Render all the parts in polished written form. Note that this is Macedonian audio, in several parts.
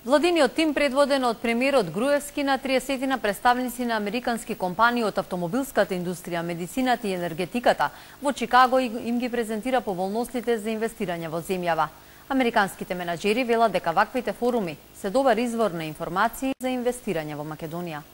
Владиниот тим, предводен од премиерот Груевски, на 30 представници на американски компании од автомобилската индустрија, медицината и енергетиката во Чикаго им ги презентира поволностите за инвестирање во земјава. Американските менаџери велат дека ваквите форуми се добар извор на информации за инвестирање во Македонија.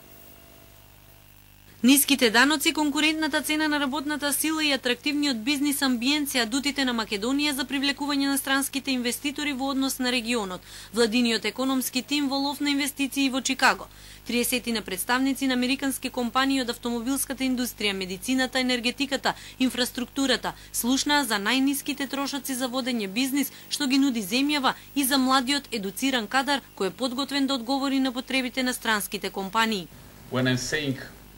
Ниските даноци, конкурентната цена на работната сила и атрактивниот бизнис амбиент се адутите на Македонија за привлекување на странските инвеститори во однос на регионот. Владиниот економски тим во лов на инвестиции во Чикаго. 30 на представници на американски компании од автомобилската индустрија, медицината, енергетиката, инфраструктурата слушнаа за најниските трошоци за водење бизнис што ги нуди земјава и за младиот едуциран кадар кој е подготвен да одговори на потребите на странските компании.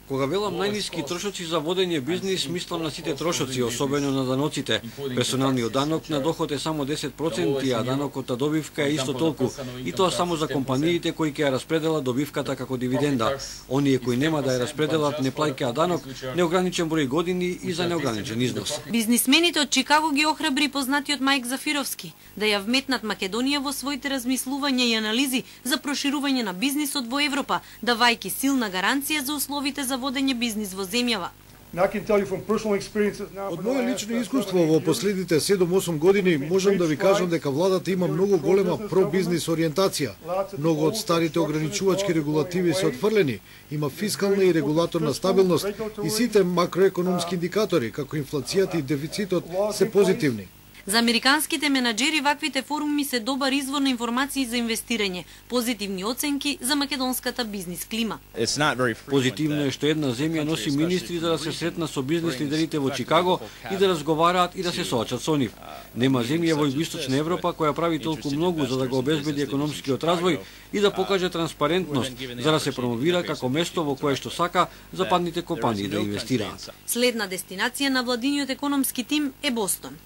Кога велам најниски трошоци за водење бизнис, мислам на сите трошоци, особено на даноците. Персоналниот данок на доход е само 10%, а данокот на добивка е исто толку. И тоа само за компаниите кои ќе ја распределат добивката како дивиденда. Оние кои нема да ја распределат не плаќаат данок, неограничен број години и за неограничен износ. Бизнисмените од Чикаго ги охрабри познатиот Мајк Зафировски да ја вметнат Македонија во своите размислувања и анализи за проширување на бизнисот во Европа, давајќи силна гаранција за условите за водење бизнис во земјава. Од моје лично искуство во последните 7-8 години можам да ви кажам дека владата има многу голема пробизнис ориентација. Многу од старите ограничувачки регулативи се отфрлени, има фискална и регулаторна стабилност и сите макроекономски индикатори, како инфлацијата и дефицитот, се позитивни. За американските менаџери ваквите форуми се добар извор на информации за инвестирање, позитивни оценки за македонската бизнис клима. Позитивно е што една земја носи министри за да се сретна со бизнис лидерите во Чикаго и да разговараат и да се соочат со нив. Нема земја во Југоисточна Европа која прави толку многу за да го обезбеди економскиот развој и да покаже транспарентност, за да се промовира како место во кое што сака западните компании да инвестираат. Следна дестинација на владиниот економски тим е Бостон.